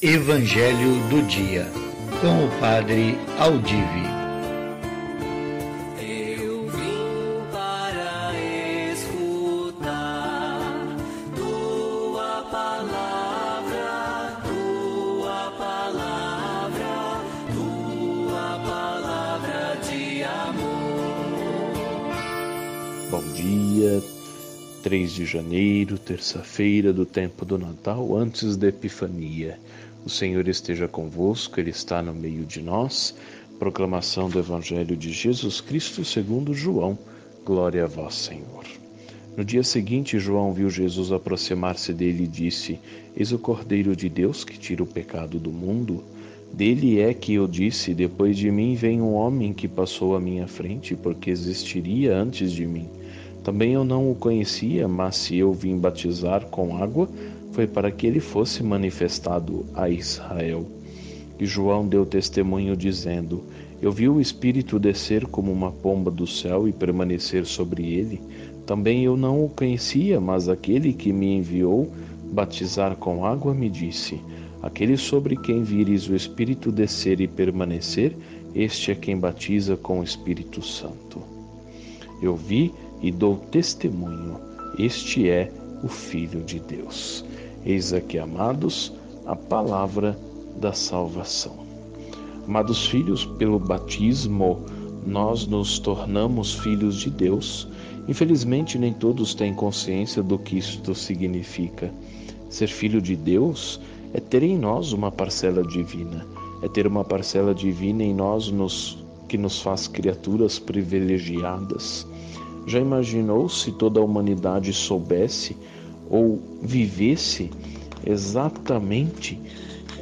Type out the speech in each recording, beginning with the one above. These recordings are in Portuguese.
Evangelho do Dia, com o Padre Aldive. Eu vim para escutar tua palavra, tua palavra, tua palavra de amor. Bom dia, 3 de janeiro, terça-feira do tempo do Natal, antes da Epifania. O Senhor esteja convosco, Ele está no meio de nós. Proclamação do Evangelho de Jesus Cristo segundo João. Glória a vós, Senhor. No dia seguinte, João viu Jesus aproximar-se dele e disse: Eis o Cordeiro de Deus que tira o pecado do mundo. Dele é que eu disse: depois de mim vem um homem que passou à minha frente, porque existiria antes de mim. Também eu não o conhecia, mas se eu vim batizar com água, foi para que ele fosse manifestado a Israel. E João deu testemunho dizendo: Eu vi o Espírito descer como uma pomba do céu e permanecer sobre ele. Também eu não o conhecia, mas aquele que me enviou batizar com água me disse: Aquele sobre quem vires o Espírito descer e permanecer, este é quem batiza com o Espírito Santo. Eu vi e dou testemunho, este é o Filho de Deus. Eis aqui, amados, a palavra da salvação. Amados filhos, pelo batismo, nós nos tornamos filhos de Deus. Infelizmente, nem todos têm consciência do que isto significa. Ser filho de Deus é ter em nós uma parcela divina, é ter uma parcela divina em nós que nos faz criaturas privilegiadas. Já imaginou se toda a humanidade soubesse ou vivesse exatamente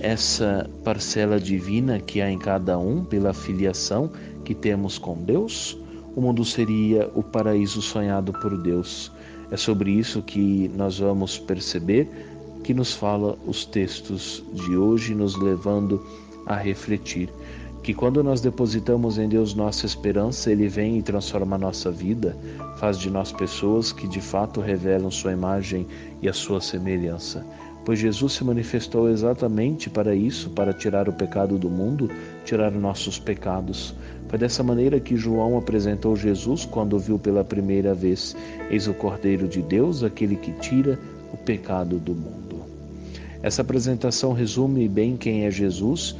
essa parcela divina que há em cada um pela filiação que temos com Deus? O mundo seria o paraíso sonhado por Deus. É sobre isso que nós vamos perceber que nos fala os textos de hoje, nos levando a refletir que quando nós depositamos em Deus nossa esperança, Ele vem e transforma a nossa vida, faz de nós pessoas que de fato revelam sua imagem e a sua semelhança. Pois Jesus se manifestou exatamente para isso, para tirar o pecado do mundo, tirar nossos pecados. Foi dessa maneira que João apresentou Jesus quando viu pela primeira vez: Eis o Cordeiro de Deus, aquele que tira o pecado do mundo. Essa apresentação resume bem quem é Jesus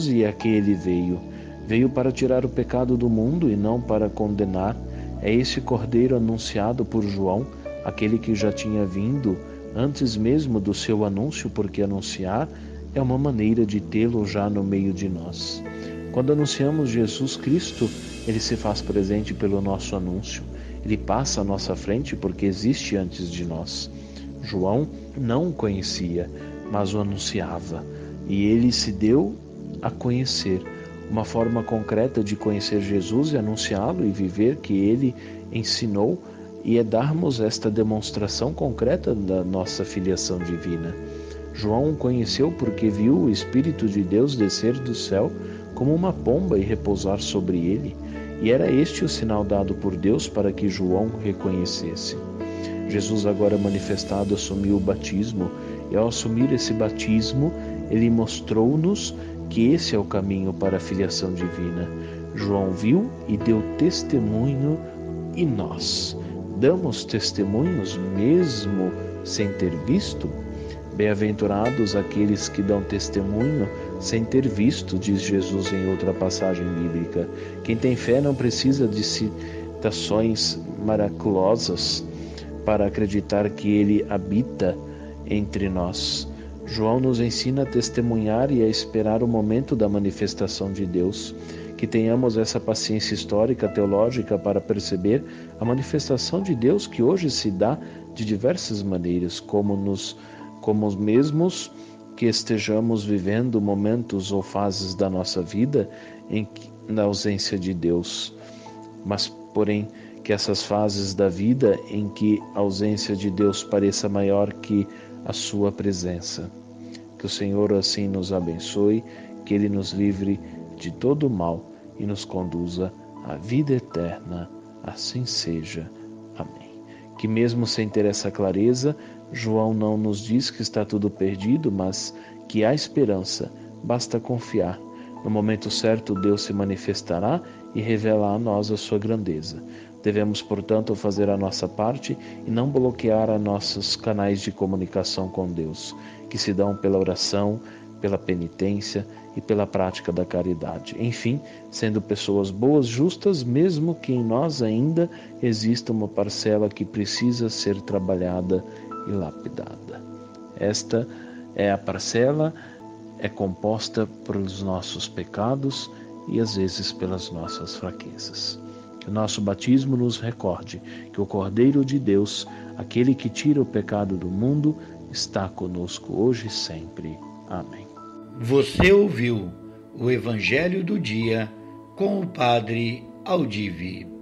e a que ele veio. Veio para tirar o pecado do mundo e não para condenar. É esse Cordeiro anunciado por João, aquele que já tinha vindo antes mesmo do seu anúncio, porque anunciar é uma maneira de tê-lo já no meio de nós. Quando anunciamos Jesus Cristo, ele se faz presente pelo nosso anúncio. Ele passa à nossa frente porque existe antes de nós. João não o conhecia, mas o anunciava, e ele se deu a conhecer. Uma forma concreta de conhecer Jesus e anunciá-lo e viver que ele ensinou, e é darmos esta demonstração concreta da nossa filiação divina. João o conheceu porque viu o Espírito de Deus descer do céu como uma pomba e repousar sobre ele, e era este o sinal dado por Deus para que João o reconhecesse. Jesus, agora manifestado, assumiu o batismo, e ao assumir esse batismo, ele mostrou-nos que esse é o caminho para a filiação divina. João viu e deu testemunho, e nós damos testemunhos mesmo sem ter visto? Bem-aventurados aqueles que dão testemunho sem ter visto, diz Jesus em outra passagem bíblica. Quem tem fé não precisa de citações miraculosas para acreditar que Ele habita entre nós. João nos ensina a testemunhar e a esperar o momento da manifestação de Deus. Que tenhamos essa paciência histórica, teológica, para perceber a manifestação de Deus que hoje se dá de diversas maneiras, como mesmos que estejamos vivendo momentos ou fases da nossa vida na ausência de Deus. Mas, porém, que essas fases da vida em que a ausência de Deus pareça maior que a sua presença. Que o Senhor assim nos abençoe, que Ele nos livre de todo o mal e nos conduza à vida eterna. Assim seja. Amém. Que mesmo sem ter essa clareza, João não nos diz que está tudo perdido, mas que há esperança, basta confiar. No momento certo, Deus se manifestará e revelará a nós a sua grandeza. Devemos, portanto, fazer a nossa parte e não bloquear os nossos canais de comunicação com Deus, que se dão pela oração, pela penitência e pela prática da caridade. Enfim, sendo pessoas boas, justas, mesmo que em nós ainda exista uma parcela que precisa ser trabalhada e lapidada. Esta é a parcela, é composta pelos nossos pecados e às vezes pelas nossas fraquezas. Que o nosso batismo nos recorde que o Cordeiro de Deus, aquele que tira o pecado do mundo, está conosco hoje e sempre. Amém. Você ouviu o Evangelho do Dia com o Padre Aldivi.